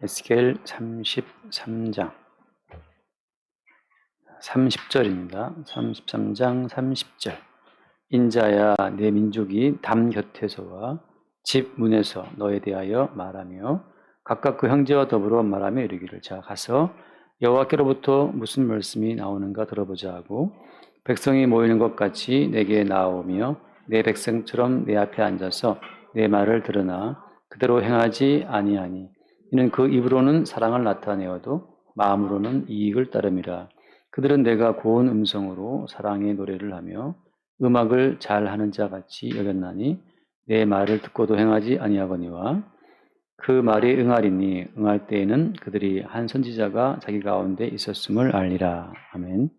에스겔 33장 30절입니다. 33장 30절. 인자야, 내 민족이 담 곁에서와 집 문에서 너에 대하여 말하며 각각 그 형제와 더불어 말하며 이르기를, 자 가서 여호와께로부터 무슨 말씀이 나오는가 들어보자 하고, 백성이 모이는 것 같이 내게 나오며 내 백성처럼 내 앞에 앉아서 내 말을 들으나 그대로 행하지 아니하니 이는 그 입으로는 사랑을 나타내어도 마음으로는 이익을 따름이라. 그들은 내가 고운 음성으로 사랑의 노래를 하며 음악을 잘하는 자 같이 여겼나니 내 말을 듣고도 행하지 아니하거니와 그 말이 응하리니 응할 때에는 그들이 한 선지자가 자기 가운데 있었음을 알리라. 아멘.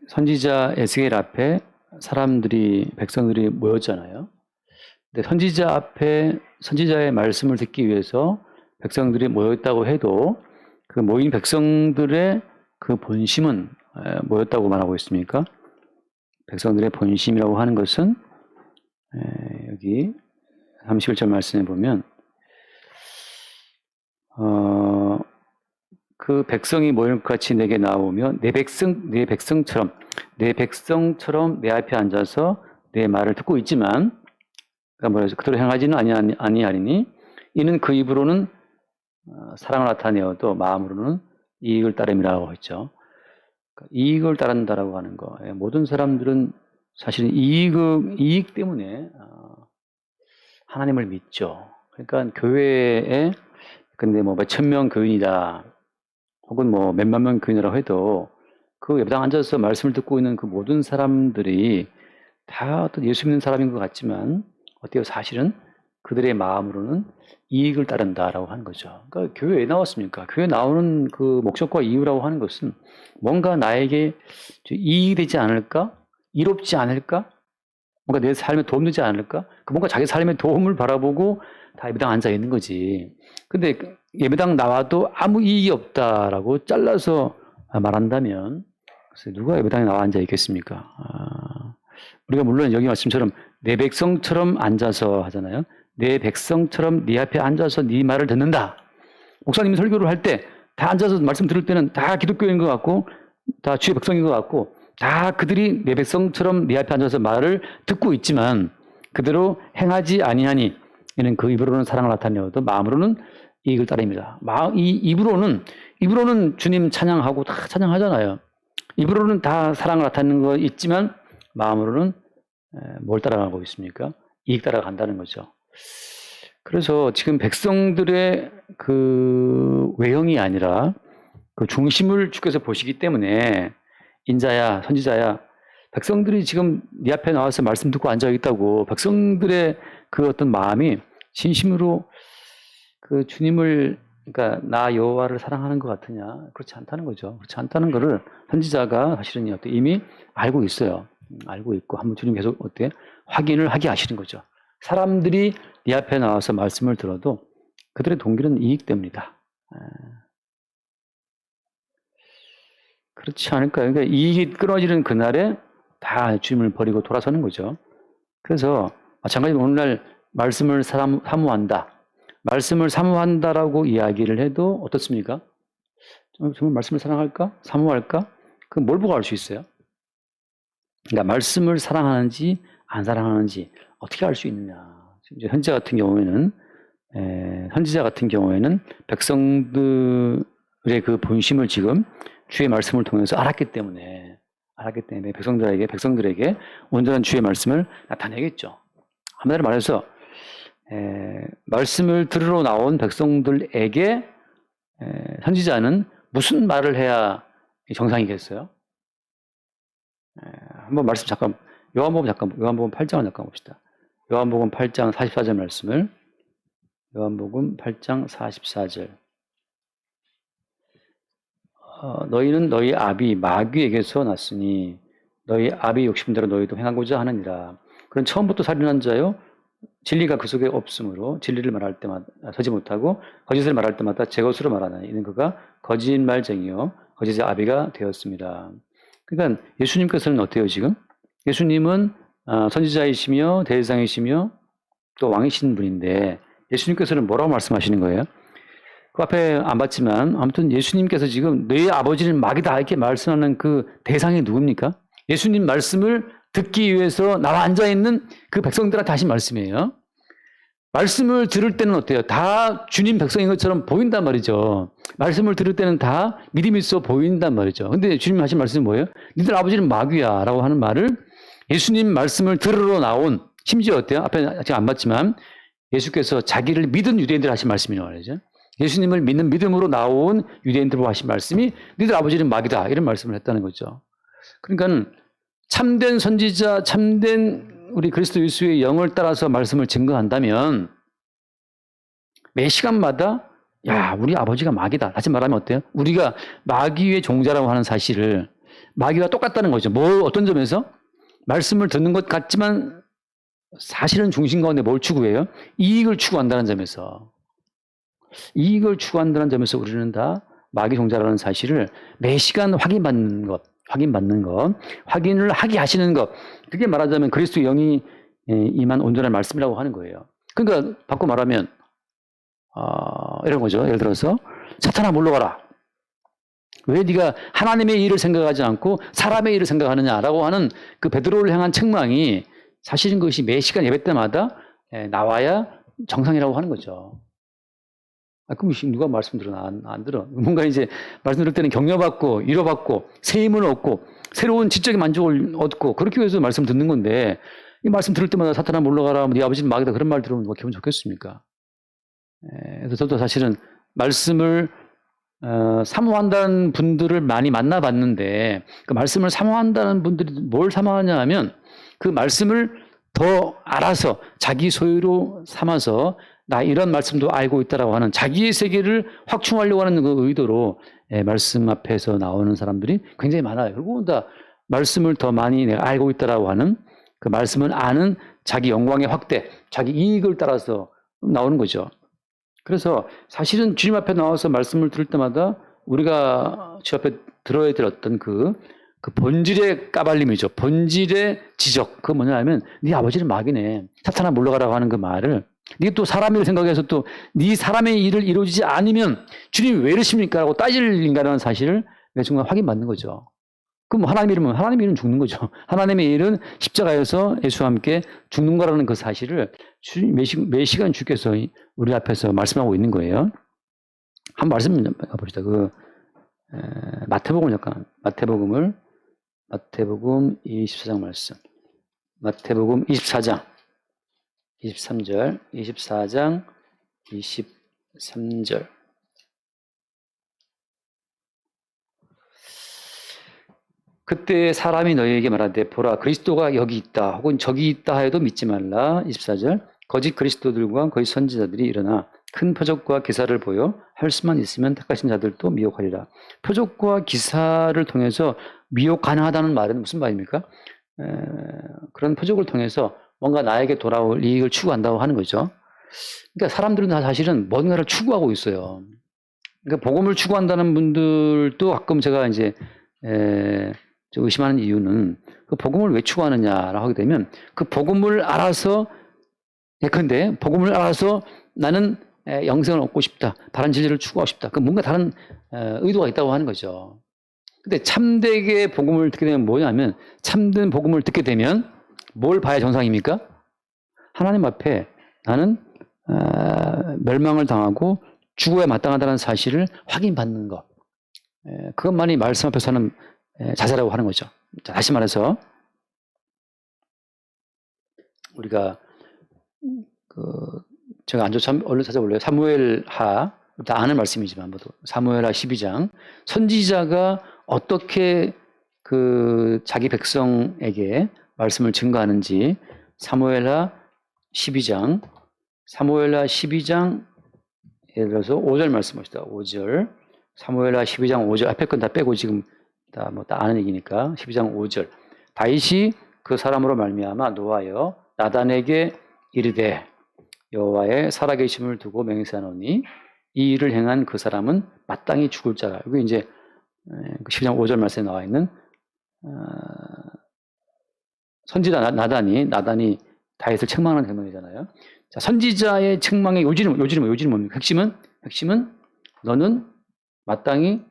선지자 에스겔 앞에 백성들이 모였잖아요. 근데 선지자 앞에 선지자의 말씀을 듣기 위해서 백성들이 모였다고 해도 그 모인 백성들의 그 본심은 뭐였다고 말하고 있습니까? 백성들의 본심이라고 하는 것은 여기 31절 말씀에 보면 그 백성이 모일 것 같이 내게 나오며 내 백성처럼 내 앞에 앉아서 내 말을 듣고 있지만, 그러니까 뭐라서 그대로 행하지는 아니하리니 이는 그 입으로는 사랑을 나타내어도 마음으로는 이익을 따름이라고 했죠. 그러니까 이익을 따른다라고 하는 거. 모든 사람들은 사실은 이익 때문에 하나님을 믿죠. 그러니까 교회에 근데 뭐 몇천 명 교인이다, 혹은 뭐 몇만 명 교인이라고 해도 그 예배당 앉아서 말씀을 듣고 있는 그 모든 사람들이 다 어떤 예수 믿는 사람인 것 같지만 어때요? 사실은 그들의 마음으로는 이익을 따른다라고 하는 거죠. 그러니까 교회에 왜 나왔습니까? 교회에 나오는 그 목적과 이유라고 하는 것은 뭔가 나에게 이익이 되지 않을까? 이롭지 않을까? 뭔가 내 삶에 도움되지 않을까? 뭔가 자기 삶에 도움을 바라보고 다 예배당 앉아 있는 거지. 근데 예배당 나와도 아무 이익이 없다라고 잘라서 말한다면 글쎄 누가 예배당에 나와 앉아 있겠습니까? 우리가 물론 여기 말씀처럼 내 백성처럼 앉아서 하잖아요. 내 백성처럼 네 앞에 앉아서 네 말을 듣는다. 목사님이 설교를 할 때 다 앉아서 말씀 들을 때는 다 기독교인 것 같고 다 주의 백성인 것 같고 다 그들이 내 백성처럼 네 앞에 앉아서 말을 듣고 있지만 그대로 행하지 아니하니 이는 그 입으로는 사랑을 나타내어도 마음으로는 이익을 따릅니다. 이 입으로는 주님 찬양하고 다 찬양하잖아요. 입으로는 다 사랑을 나타내는 거 있지만 마음으로는 뭘 따라가고 있습니까? 이익 따라간다는 거죠. 그래서 지금 백성들의 그 외형이 아니라 그 중심을 주께서 보시기 때문에 인자야, 선지자야, 백성들이 지금 네 앞에 나와서 말씀 듣고 앉아 있다고 백성들의 그 어떤 마음이 진심으로 그 주님을, 그러니까 나 여호와를 사랑하는 것 같으냐? 그렇지 않다는 거죠. 그렇지 않다는 거를 선지자가 사실은 이미 알고 있어요. 알고 있고 한번 주님 계속 확인을 하게 하시는 거죠. 사람들이 네 앞에 나와서 말씀을 들어도 그들의 동기는 이익 때문이다. 그렇지 않을까요? 그러니까 이익이 끊어지는 그날에 다 주님을 버리고 돌아서는 거죠. 그래서 마찬가지로 오늘날 말씀을 사모한다. 말씀을 사모한다라고 이야기를 해도 어떻습니까? 정말 말씀을 사랑할까? 사모할까? 그건 뭘 보고 알 수 있어요? 그러니까 말씀을 사랑하는지 안 사랑하는지 어떻게 알 수 있느냐. 이제 선지자 같은 경우에는 백성들의 그 본심을 지금 주의 말씀을 통해서 알았기 때문에 백성들에게 온전한 주의 말씀을 나타내겠죠. 한마디로 말해서 말씀을 들으러 나온 백성들에게 선지자는 무슨 말을 해야 정상이겠어요? 한번 말씀 잠깐, 요한복음 8장을 잠깐 봅시다. 요한복음 8장 44절 말씀을, 요한복음 8장 44절. 너희는 너희 아비 마귀에게서 났으니 너희 아비 욕심대로 너희도 행하고자 하느니라. 그런 처음부터 살인한 자요, 진리가 그 속에 없으므로 진리를 말할 때마다 서지 못하고 거짓을 말할 때마다 제 것으로 말하나니 이는 그가 거짓말쟁이요 거짓의 아비가 되었습니다. 그러니까 예수님께서는 어때요 지금? 예수님은 선지자이시며 대제사장이시며 또 왕이신 분인데 예수님께서는 뭐라고 말씀하시는 거예요? 그 앞에 안 봤지만 아무튼 예수님께서 지금 너희 아버지는 마귀다 이렇게 말씀하는 그 대상이 누굽니까? 예수님 말씀을 듣기 위해서 나와 앉아있는 그 백성들한테 하신 말씀이에요. 말씀을 들을 때는 어때요? 다 주님 백성인 것처럼 보인단 말이죠. 말씀을 들을 때는 다 믿음이 있어 보인단 말이죠. 근데 주님 하신 말씀은 뭐예요? 니들 아버지는 마귀야 라고 하는 말을 예수님 말씀을 들으러 나온, 심지어 어때요? 앞에 아직 안 봤지만 예수께서 자기를 믿은 유대인들 하신 말씀이라고 말이죠. 예수님을 믿는 믿음으로 나온 유대인들로 하신 말씀이 니들 아버지는 마귀다 이런 말씀을 했다는 거죠. 그러니까 참된 선지자, 참된 우리 그리스도 예수의 영을 따라서 말씀을 증거한다면 매 시간마다 야 우리 아버지가 마귀다. 다시 말하면 어때요? 우리가 마귀의 종자라고 하는 사실을 마귀와 똑같다는 거죠. 어떤 점에서? 말씀을 듣는 것 같지만 사실은 중심 가운데 뭘 추구해요? 이익을 추구한다는 점에서. 이익을 추구한다는 점에서 우리는 다 마귀 종자라는 사실을 매 시간 확인받는 것, 확인을 하게 하시는 것. 그게 말하자면 그리스도의 영이 임한 온전한 말씀이라고 하는 거예요. 그러니까 바꿔 말하면 이런 거죠. 예를 들어서 사탄아 물러가라. 왜 네가 하나님의 일을 생각하지 않고 사람의 일을 생각하느냐라고 하는 그 베드로를 향한 책망이 사실은 그것이 매 시간 예배 때마다 나와야 정상이라고 하는 거죠. 그럼 누가 말씀 들어? 안 들어. 뭔가 이제 말씀 들을 때는 격려받고 위로받고 새 힘을 얻고 새로운 지적인 만족을 얻고 그렇게 위해서 말씀 듣는 건데 이 말씀 들을 때마다 사탄아 물러가라. 네 아버지는 마귀다. 그런 말 들으면 뭐 기분 좋겠습니까? 그래서 저도 사실은 말씀을 사모한다는 분들을 많이 만나봤는데 그 말씀을 사모한다는 분들이 뭘 사모하냐 하면 그 말씀을 더 알아서 자기 소유로 삼아서 나 이런 말씀도 알고 있다라고 하는 자기의 세계를 확충하려고 하는 그 의도로 말씀 앞에서 나오는 사람들이 굉장히 많아요. 결국은 다 말씀을 더 많이 내가 알고 있다라고 하는 그 말씀을 아는 자기 영광의 확대, 자기 이익을 따라서 나오는 거죠. 그래서 사실은 주님 앞에 나와서 말씀을 들을 때마다 우리가 주 앞에 들어야 될 어떤 그 본질의 까발림이죠. 본질의 지적. 그거 뭐냐 하면 네 아버지는 마귀네. 사탄아 물러가라고 하는 그 말을 네가 또 사람의 일을 생각해서 또 네 사람의 일을 이루어지지 않으면 주님이 왜 이러십니까? 라고 따질 인간이라는 사실을 매 순간 확인받는 거죠. 그럼 하나님의 일은 하나님의 일은 죽는 거죠. 하나님의 일은 십자가에서 예수와 함께 죽는 거라는 그 사실을 매 시간 주께서 우리 앞에서 말씀하고 있는 거예요. 한 말씀 봅시다. 마태복음 24장 말씀. 마태복음 24장 23절, 24장 23절. 그때 사람이 너희에게 말하되 보라 그리스도가 여기 있다 혹은 저기 있다 하여도 믿지 말라. 24절. 거짓 그리스도들과 거짓 선지자들이 일어나 큰 표적과 기사를 보여 할 수만 있으면 택하신 자들도 미혹하리라. 표적과 기사를 통해서 미혹 가능하다는 말은 무슨 말입니까? 그런 표적을 통해서 뭔가 나에게 돌아올 이익을 추구한다고 하는 거죠. 그러니까 사람들은 다 사실은 뭔가를 추구하고 있어요. 그러니까 복음을 추구한다는 분들도 가끔 제가 이제 의심하는 이유는 그 복음을 왜 추구하느냐라고 하게 되면 그 복음을 알아서 예컨대 복음을 알아서 나는 영생을 얻고 싶다. 다른 진리를 추구하고 싶다. 그 뭔가 다른 의도가 있다고 하는 거죠. 근데 참되게 복음을 듣게 되면 뭐냐면 참된 복음을 듣게 되면 뭘 봐야 정상입니까? 하나님 앞에 나는 멸망을 당하고 죽어야 마땅하다는 사실을 확인받는 것. 그것만이 말씀 앞에서는 자세라고 하는 거죠. 자, 다시 말해서 우리가 제가 안 좋죠. 얼른 찾아볼래요. 사무엘하 다 아는 말씀이지만 모두 사무엘하 12장 선지자가 어떻게 자기 백성에게 말씀을 증거하는지 사무엘하 12장 예를 들어서 5절 말씀합시다. 5절 사무엘하 12장 5절 앞에 건 다 빼고 지금 다 아는 얘기니까 12장 5절 다윗이 그 사람으로 말미암아 노하여 나단에게 이르되 여호와의 살아계심을 두고 맹세하노니 이 일을 행한 그 사람은 마땅히 죽을 자라. 이게 이제 12장 5절 말씀에 나와 있는 선지자 나단이 다윗을 책망하는 장면이잖아요. 자, 선지자의 책망의 요지는 뭡니까? 핵심은 너는 마땅히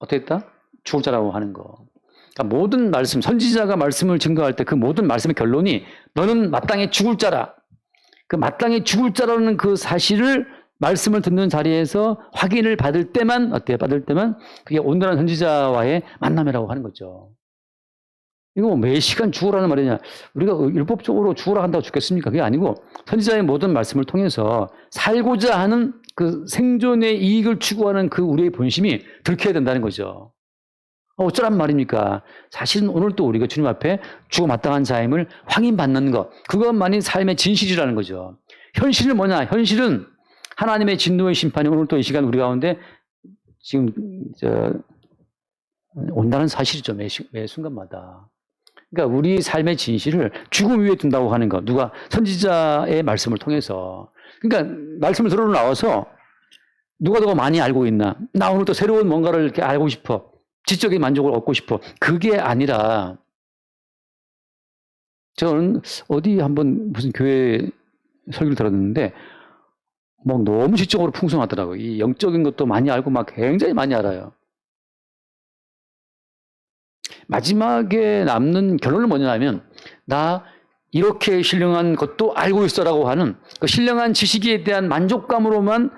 어떻게 했다? 죽을 자라고 하는 거. 그러니까 모든 말씀, 선지자가 말씀을 증거할 때 그 모든 말씀의 결론이 너는 마땅히 죽을 자라. 그 마땅히 죽을 자라는 그 사실을 말씀을 듣는 자리에서 확인을 받을 때만 어때요? 받을 때만 그게 온전한 선지자와의 만남이라고 하는 거죠. 이거 매 시간 죽으라는 말이냐? 우리가 율법적으로 죽으라 한다고 죽겠습니까? 그게 아니고 선지자의 모든 말씀을 통해서 살고자 하는 그 생존의 이익을 추구하는 그 우리의 본심이 들켜야 된다는 거죠. 어쩌란 말입니까? 사실은 오늘 또 우리가 주님 앞에 죽어 마땅한 자임을 확인받는 것, 그것만이 삶의 진실이라는 거죠. 현실은 뭐냐? 현실은 하나님의 진노의 심판이 오늘 또 이 시간 우리 가운데 지금 온다는 사실이죠. 매 순간마다. 그러니까 우리 삶의 진실을 죽음 위에 둔다고 하는 것. 누가? 선지자의 말씀을 통해서. 그러니까 말씀을 들으러 나와서 누가 더 많이 알고 있나? 나 오늘 또 새로운 뭔가를 이렇게 알고 싶어. 지적인 만족을 얻고 싶어. 그게 아니라 저는 어디 한번 무슨 교회 설교를 들었는데 막 너무 지적으로 풍성하더라고요. 이 영적인 것도 많이 알고 막 굉장히 많이 알아요. 마지막에 남는 결론은 뭐냐면 나 이렇게 신령한 것도 알고 있어라고 하는 그 신령한 지식에 대한 만족감으로만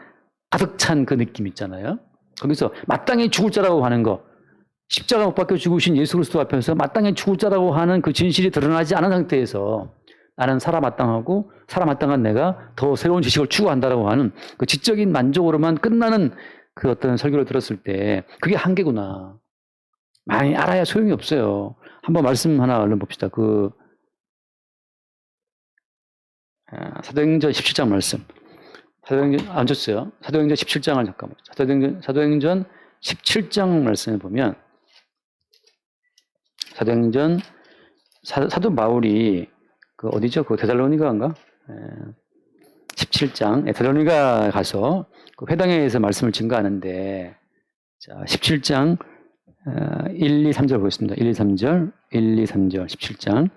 가득 찬 그 느낌 있잖아요. 거기서 마땅히 죽을 자라고 하는 거. 십자가 못 박혀 죽으신 예수 그리스도 앞에서 마땅히 죽을 자라고 하는 그 진실이 드러나지 않은 상태에서 나는 살아마땅한 내가 더 새로운 지식을 추구한다라고 하는 그 지적인 만족으로만 끝나는 그 어떤 설교를 들었을 때 그게 한계구나. 많이 알아야 소용이 없어요. 한번 말씀 하나 얼른 봅시다. 사도행전 17장 말씀. 사도행전 안 줬어요. 사도행전 17장을 잠깐만. 사도행전 17장 말씀을 보면 사도행전 사도 바울이 그 어디죠? 그 데살로니가인가? 17장 데살로니가 가서 그 회당에서 말씀을 증거하는데 자, 17장 1, 2, 3절 보겠습니다. 1, 2, 3절 17장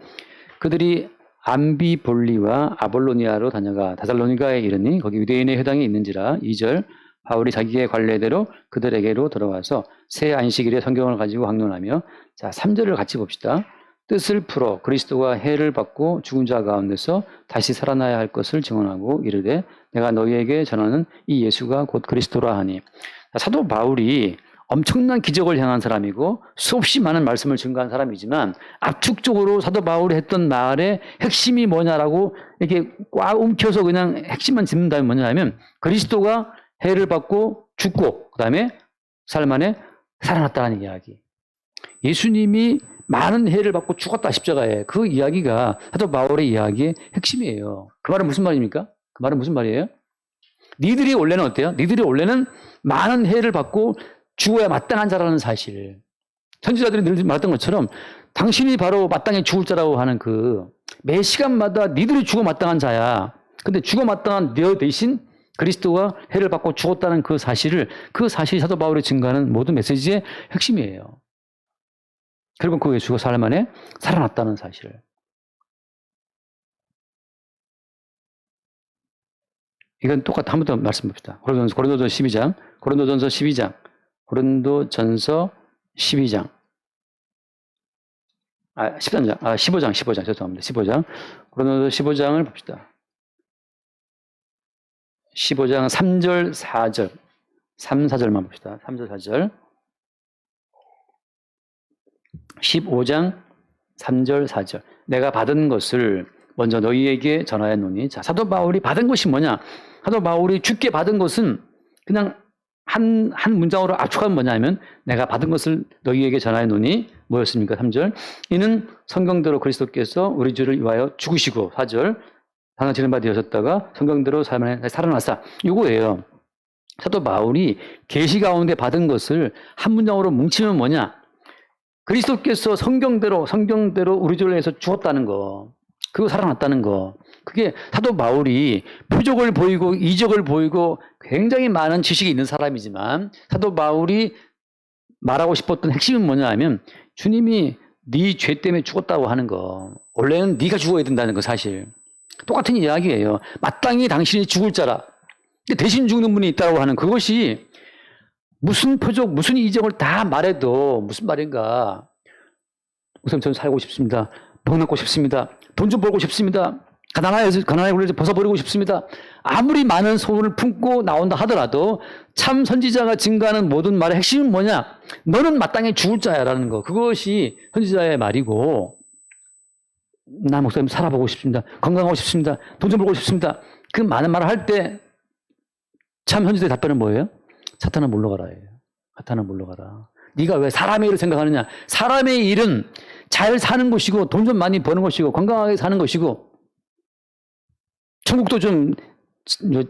그들이 암비볼리와 아볼로니아로 다녀가 데살로니가에 이르니 거기 유대인의 회당이 있는지라 2절 바울이 자기의 관례대로 그들에게로 들어와서 새 안식일에 성경을 가지고 강론하며 자 3절을 같이 봅시다. 뜻을 풀어 그리스도가 해를 받고 죽은 자 가운데서 다시 살아나야 할 것을 증언하고 이르되 내가 너희에게 전하는 이 예수가 곧 그리스도라 하니 자, 사도 바울이 엄청난 기적을 행한 사람이고 수없이 많은 말씀을 증거한 사람이지만 압축적으로 사도 바울이 했던 말의 핵심이 뭐냐라고 이렇게 꽉 움켜서 그냥 핵심만 짚는다면 뭐냐면 그리스도가 해를 받고 죽고 그 다음에 사흘 만에 살아났다는 이야기. 예수님이 많은 해를 받고 죽었다 십자가에 그 이야기가 사도 바울의 이야기의 핵심이에요. 그 말은 무슨 말입니까? 그 말은 무슨 말이에요? 니들이 원래는 어때요? 니들이 원래는 많은 해를 받고 죽어야 마땅한 자라는 사실. 선지자들이 늘 말했던 것처럼 당신이 바로 마땅히 죽을 자라고 하는 그 매 시간마다 니들이 죽어 마땅한 자야. 근데 죽어 마땅한 너 대신 그리스도가 해를 받고 죽었다는 그 사실이 사도 바울이 증거하는 모든 메시지의 핵심이에요. 그리고 그 예수가 사흘 만에 살아났다는 사실을. 이건 똑같아. 한 번 더 말씀 봅시다. 고린도전서 12장. 고린도전서 12장. 15장. 죄송합니다. 15장. 고린도전서 15장을 봅시다. 15장 3절, 4절. 3, 4절만 봅시다. 3절, 4절. 15장 3절, 4절. 내가 받은 것을 먼저 너희에게 전하였노니. 자, 사도 바울이 받은 것이 뭐냐? 사도 바울이 주께 받은 것은 그냥 한 문장으로 압축하면 뭐냐면 내가 받은 것을 너희에게 전하였노니 뭐였습니까? 3절. 이는 성경대로 그리스도께서 우리 주를 위하여 죽으시고 4절. 당한 바 되셨다가 성경대로 살아났다. 이거예요. 사도 바울이 계시 가운데 받은 것을 한 문장으로 뭉치면 뭐냐? 그리스도께서 성경대로 우리 주를 위해서 죽었다는 거. 그리고 살아났다는 거. 그게 사도 바울이 표적을 보이고 이적을 보이고 굉장히 많은 지식이 있는 사람이지만 사도 바울이 말하고 싶었던 핵심은 뭐냐 하면 주님이 네 죄 때문에 죽었다고 하는 거. 원래는 네가 죽어야 된다는 거 사실. 똑같은 이야기예요. 마땅히 당신이 죽을 자라. 근데 대신 죽는 분이 있다고 하는 그것이 무슨 표적, 무슨 이적을 다 말해도 무슨 말인가. 우선 저는 살고 싶습니다. 복 낳고 싶습니다. 돈 좀 벌고 싶습니다. 가난하게 굴려서 벗어버리고 싶습니다. 아무리 많은 소원을 품고 나온다 하더라도 참 선지자가 증거하는 모든 말의 핵심은 뭐냐? 너는 마땅히 죽을 자야라는 거. 그것이 선지자의 말이고, 나 목사님 살아보고 싶습니다. 건강하고 싶습니다. 돈 좀 벌고 싶습니다. 그 많은 말을 할 때 참 선지자의 답변은 뭐예요? 사탄아 물러가라예요. 사탄아 물러가라. 네가 왜 사람의 일을 생각하느냐? 사람의 일은 잘 사는 것이고 돈 좀 많이 버는 것이고 건강하게 사는 것이고 천국도 좀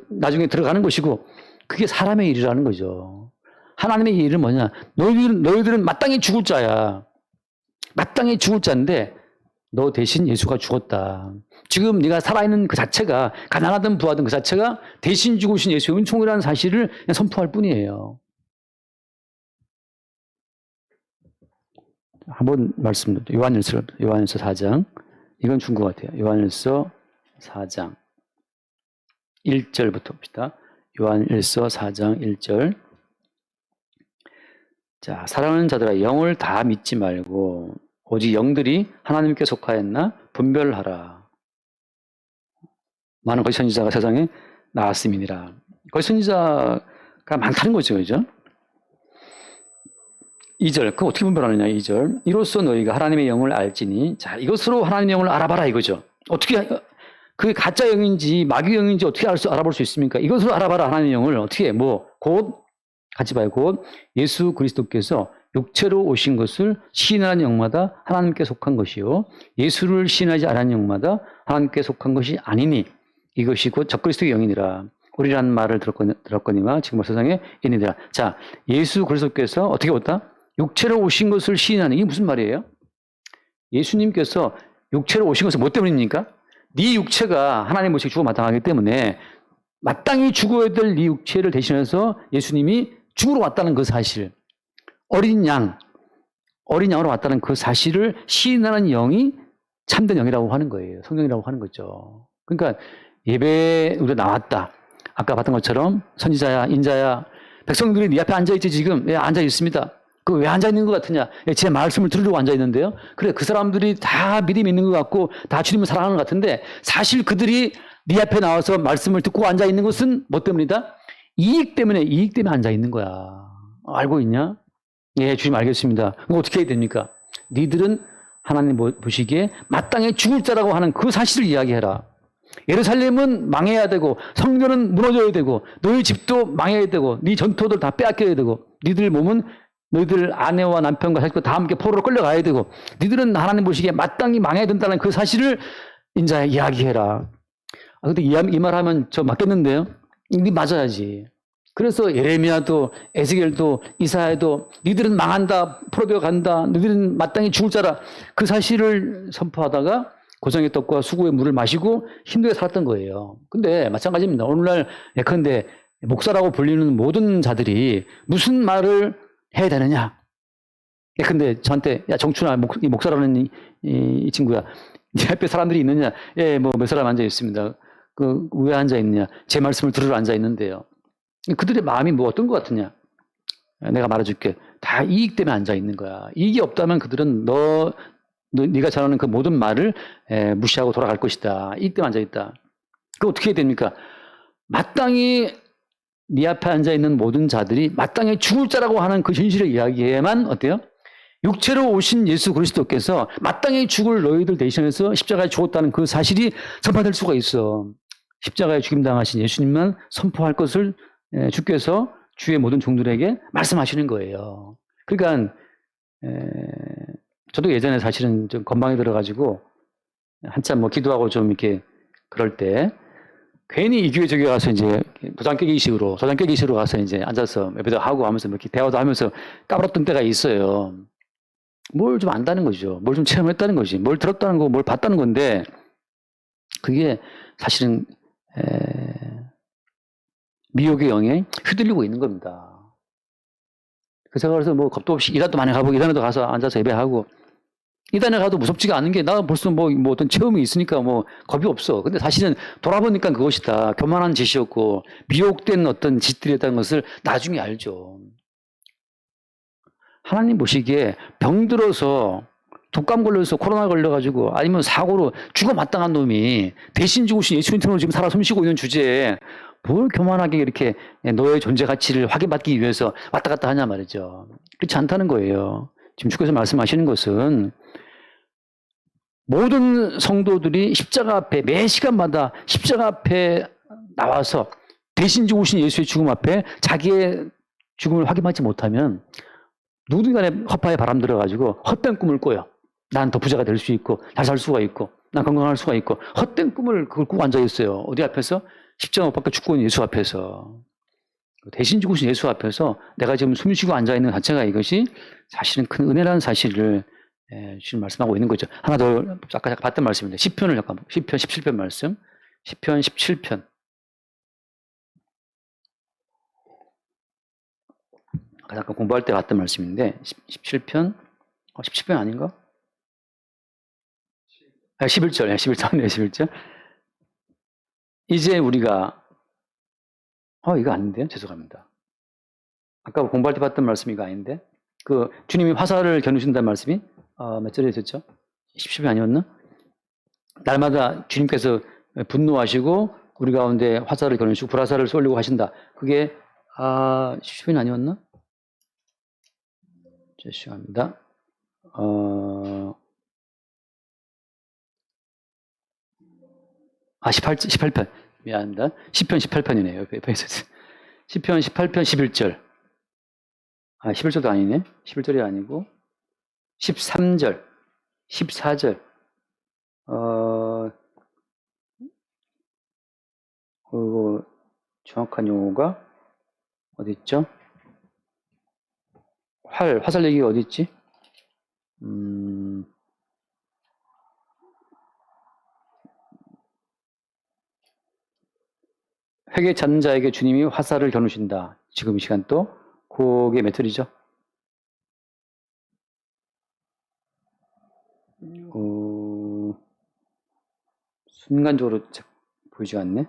나중에 들어가는 것이고 그게 사람의 일이라는 거죠. 하나님의 일은 뭐냐? 너희들은 마땅히 죽을 자야. 마땅히 죽을 자인데 너 대신 예수가 죽었다. 지금 네가 살아있는 그 자체가 가난하든 부하든 그 자체가 대신 죽으신 예수의 은총이라는 사실을 그냥 선포할 뿐이에요. 한번 말씀드릴게요. 요한일서 4장. 이건 준 것 같아요. 요한일서 4장 1절부터 봅시다. 요한일서 4장 1절. 자, 사랑하는 자들아 영을 다 믿지 말고 오직 영들이 하나님께 속하였나 분별하라. 많은 거짓 선지자가 세상에 나왔음이니라. 거짓 선지자가 많다는 거죠. 그죠? 2절, 그거 어떻게 분별하느냐, 2절. 이로써 너희가 하나님의 영을 알지니, 자, 이것으로 하나님의 영을 알아봐라, 이거죠. 어떻게, 그게 가짜 영인지, 마귀 영인지 어떻게 알아볼 수 있습니까? 이것으로 알아봐라, 하나님의 영을. 어떻게, 같이 봐요. 곧 예수 그리스도께서 육체로 오신 것을 시인하는 영마다 하나님께 속한 것이요. 예수를 시인하지 않은 영마다 하나님께 속한 것이 아니니, 이것이 곧 적그리스도의 영이니라. 우리라는 말을 들었거니와 지금 세상에 있느니라. 자, 예수 그리스도께서 어떻게 왔다? 육체로 오신 것을 시인하는, 이게 무슨 말이에요? 예수님께서 육체로 오신 것은 뭐 때문입니까? 네 육체가 하나님 모시고 죽어 마땅하기 때문에 마땅히 죽어야 될 네 육체를 대신해서 예수님이 죽으러 왔다는 그 사실, 어린 양으로 왔다는 그 사실을 시인하는 영이 참된 영이라고 하는 거예요. 성령이라고 하는 거죠. 그러니까 예배에 우리가 나왔다. 아까 봤던 것처럼 선지자야, 인자야, 백성들이 네 앞에 앉아있지 지금. 예, 앉아있습니다. 그 왜 앉아있는 것 같으냐? 예, 제 말씀을 들으려고 앉아있는데요. 그래, 그 사람들이 다 믿음이 있는 것 같고 다 주님을 사랑하는 것 같은데 사실 그들이 네 앞에 나와서 말씀을 듣고 앉아있는 것은 뭐 때문이다? 이익 때문에 앉아있는 거야. 알고 있냐? 예, 주님 알겠습니다. 그거 어떻게 해야 됩니까? 니들은 하나님 보시기에 마땅히 죽을 자라고 하는 그 사실을 이야기해라. 예루살렘은 망해야 되고 성전은 무너져야 되고 너희 집도 망해야 되고 네 전토들 다 빼앗겨야 되고 니들 몸은 너희들 아내와 남편과 자식과 다 함께 포로로 끌려가야 되고 니들은 하나님 보시기에 마땅히 망해야 된다는 그 사실을 인자에 이야기해라. 근데 이 말 하면 저 맞겠는데요? 니 맞아야지. 그래서 예레미야도 에스겔도 이사야도 니들은 망한다, 포로되어 간다, 너희들은 마땅히 죽을 자라, 그 사실을 선포하다가 고성의 떡과 수고의 물을 마시고 힘들게 살았던 거예요. 근데 마찬가지입니다. 오늘날 예컨대 목사라고 불리는 모든 자들이 무슨 말을 해야 되느냐? 예컨대 저한테 야 정춘아, 이 목사라는 이 친구야, 네 앞에 사람들이 있느냐? 예, 뭐 몇 사람 앉아 있습니다. 그 왜 앉아 있느냐? 제 말씀을 들으러 앉아 있는데요. 그들의 마음이 뭐 어떤 것 같으냐? 내가 말해줄게. 다 이익 때문에 앉아 있는 거야. 이익이 없다면 그들은 네가 전하는 그 모든 말을 무시하고 돌아갈 것이다. 이익 때문에 앉아 있다. 그 어떻게 해야 됩니까? 마땅히 네 앞에 앉아 있는 모든 자들이 마땅히 죽을 자라고 하는 그 현실을 이야기해야만 어때요? 육체로 오신 예수 그리스도께서 마땅히 죽을 너희들 대신해서 십자가에 죽었다는 그 사실이 선포될 수가 있어. 십자가에 죽임당하신 예수님만 선포할 것을 주께서 주의 모든 종들에게 말씀하시는 거예요. 그러니까 저도 예전에 사실은 좀 건방에 들어가지고 한참 뭐 기도하고 좀 이렇게 그럴 때 괜히 이 교회 저기 가서 이제 도장 깨기식으로 가서 이제 앉아서 예배도 하고 하면서 이렇게 대화도 하면서 까불었던 때가 있어요. 뭘 좀 안다는 거죠. 뭘 좀 체험했다는 거지. 뭘 들었다는 거, 뭘 봤다는 건데 그게 사실은 미혹의 영에 휘둘리고 있는 겁니다. 그래서 뭐 겁도 없이 이라도 많이 가보고 이라도 가서 앉아서 예배하고 이단에 가도 무섭지가 않은 게 나 벌써 뭐 어떤 체험이 있으니까 뭐 겁이 없어. 근데 사실은 돌아보니까 그것이 다 교만한 짓이었고 미혹된 어떤 짓들이었다는 것을 나중에 알죠. 하나님 보시기에 병들어서 독감 걸려서 코로나 걸려가지고 아니면 사고로 죽어 마땅한 놈이 대신 죽으신 예수님처럼 지금 살아 숨쉬고 있는 주제에 뭘 교만하게 이렇게 너의 존재 가치를 확인받기 위해서 왔다 갔다 하냐 말이죠. 그렇지 않다는 거예요. 지금 주께서 말씀하시는 것은 모든 성도들이 십자가 앞에 매 시간마다 십자가 앞에 나와서 대신 죽으신 예수의 죽음 앞에 자기의 죽음을 확인하지 못하면 누군가의 허파에 바람 들어가지고 헛된 꿈을 꿔요. 난 더 부자가 될 수 있고 잘 살 수가 있고 난 건강할 수가 있고 헛된 꿈을 그걸 꾸고 앉아 있어요. 어디 앞에서? 십자가 못 박혀 죽고 있는 예수 앞에서. 대신 죽으신 예수 앞에서 내가 지금 숨 쉬고 앉아 있는 자체가 이것이 사실은 큰 은혜라는 사실을 주님 말씀하고 있는 거죠. 하나 더 아까 봤던 말씀인데 시편을 잠깐 시편 17편 말씀. 시편 17편. 아까 잠깐 공부할 때 봤던 말씀인데 17편 17편 아닌가? 11절. 11절. 네, 11절. 이제 우리가 이거 아닌데요? 죄송합니다. 아까 공부할 때 봤던 말씀이 이거 아닌데 그 주님이 화살을 겨누신다는 말씀이 몇 절에 있었죠? 17편 아니었나? 날마다 주님께서 분노하시고 우리 가운데 화살을 겨누시고 불화살을 쏘려고 하신다. 그게 17편 아니었나? 죄송합니다. 18편. 미안합니다. 10편 18편이네요. 옆에 있었어요. 10편 18편 11절. 11절도 아니네. 11절이 아니고 13절, 14절. 그리고 정확한 용어가 어디 있죠? 화살 얘기가 어디 있지? 회개 찾는 자에게 주님이 화살을 겨누신다. 지금 이 시간 또 그게 몇 절이죠? 순간적으로 보이지 않네.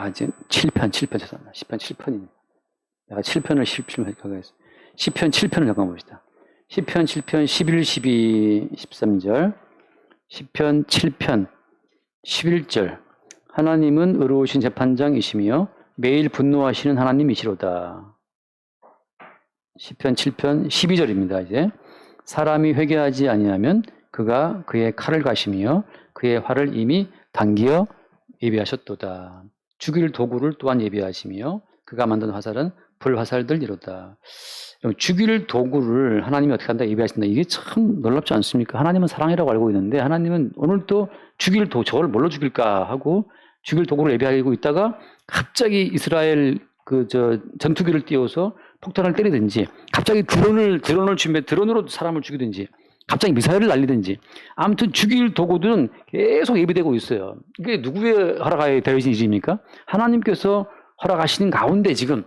이제 7편 죄송합니다. 10편 7편이네. 내가 7편을 17편 했어. 10편 7편을 잠깐 봅시다. 10편 7편 11, 12, 13절. 10편 7편 11절. 하나님은 의로우신 재판장이시며 매일 분노하시는 하나님이시로다. 10편 7편 12절입니다. 이제 사람이 회개하지 아니하면 그가 그의 칼을 가시며 그의 활을 이미 당기어 예비하셨도다. 죽일 도구를 또한 예비하시며 그가 만든 화살은 불화살들이로다. 죽일 도구를 하나님이 어떻게 한다 예비하신다. 이게 참 놀랍지 않습니까? 하나님은 사랑이라고 알고 있는데 하나님은 오늘 또 저걸 뭘로 죽일까 하고 죽일 도구를 예비하고 있다가 갑자기 이스라엘 전투기를 띄워서 폭탄을 때리든지 갑자기 드론으로 사람을 죽이든지 갑자기 미사일을 날리든지 아무튼 죽일 도구들은 계속 예비되고 있어요. 이게 누구의 허락하에 되어진 일입니까? 하나님께서 허락하시는 가운데 지금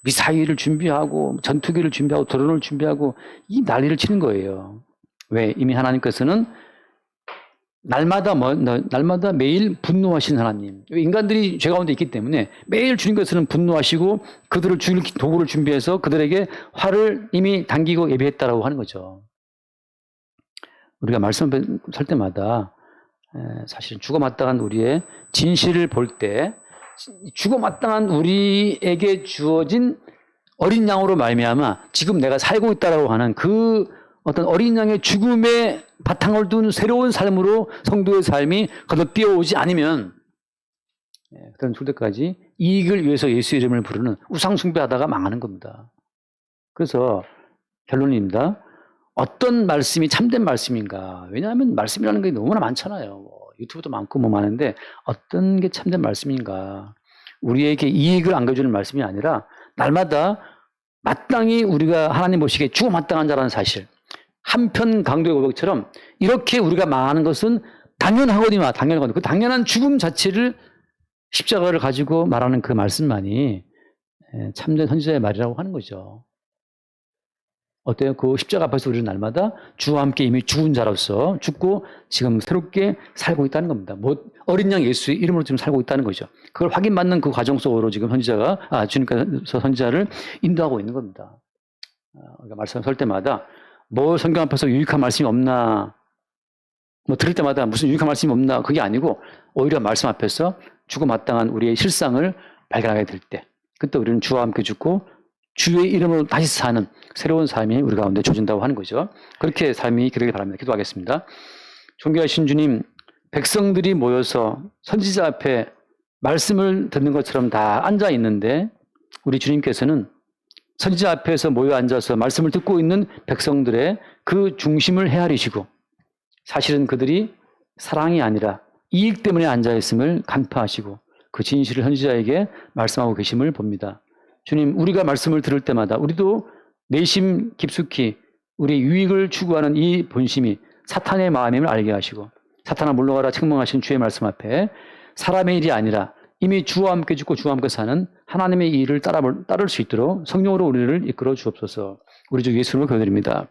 미사일을 준비하고 전투기를 준비하고 드론을 준비하고 이 난리를 치는 거예요. 왜? 이미 하나님께서는 날마다 매일 분노하시는 하나님. 인간들이 죄 가운데 있기 때문에 매일 주님께서는 분노하시고 그들을 죽일 도구를 준비해서 그들에게 활을 이미 당기고 예비했다라고 하는 거죠. 우리가 말씀을 살 때마다 사실 죽어마땅한 우리의 진실을 볼 때 죽어마땅한 우리에게 주어진 어린 양으로 말미암아 지금 내가 살고 있다라고 하는 그 어떤 어린 양의 죽음에 바탕을 둔 새로운 삶으로 성도의 삶이 거듭뛰어오지 않으면 그런 줄때까지 이익을 위해서 예수 이름을 부르는 우상 숭배하다가 망하는 겁니다. 그래서 결론입니다. 어떤 말씀이 참된 말씀인가? 왜냐하면 말씀이라는 게 너무나 많잖아요. 유튜브도 많고 많은데 어떤 게 참된 말씀인가? 우리에게 이익을 안겨주는 말씀이 아니라 날마다 마땅히 우리가 하나님 보시기에 죽어 마땅한 자라는 사실. 한편 강도의 고백처럼 이렇게 우리가 망하는 것은 당연하거니와 당연하거든요. 그 당연한 죽음 자체를 십자가를 가지고 말하는 그 말씀만이 참된 선지자의 말이라고 하는 거죠. 어때요? 그 십자가 앞에서 우리는 날마다 주와 함께 이미 죽은 자로서 죽고 지금 새롭게 살고 있다는 겁니다. 뭐 어린 양 예수의 이름으로 지금 살고 있다는 거죠. 그걸 확인받는 그 과정 속으로 지금 주님께서 선지자를 인도하고 있는 겁니다. 우리가 말씀 설 때마다 뭐 성경 앞에서 유익한 말씀이 없나, 뭐 들을 때마다 무슨 유익한 말씀이 없나, 그게 아니고 오히려 말씀 앞에서 죽어 마땅한 우리의 실상을 발견하게 될 때, 그때 우리는 주와 함께 죽고 주의 이름으로 다시 사는 새로운 삶이 우리 가운데 주어진다고 하는 거죠. 그렇게 삶이 기르길 바랍니다. 기도하겠습니다. 존귀하신 주님, 백성들이 모여서 선지자 앞에 말씀을 듣는 것처럼 다 앉아 있는데 우리 주님께서는 선지자 앞에서 모여 앉아서 말씀을 듣고 있는 백성들의 그 중심을 헤아리시고 사실은 그들이 사랑이 아니라 이익 때문에 앉아 있음을 간파하시고 그 진실을 선지자에게 말씀하고 계심을 봅니다. 주님, 우리가 말씀을 들을 때마다 우리도 내심 깊숙이 우리 유익을 추구하는 이 본심이 사탄의 마음임을 알게 하시고 사탄아 물러가라 책망하신 주의 말씀 앞에 사람의 일이 아니라 이미 주와 함께 죽고 주와 함께 사는 하나님의 일을 따를 수 있도록 성령으로 우리를 이끌어 주옵소서. 우리 주 예수님을 기도드립니다.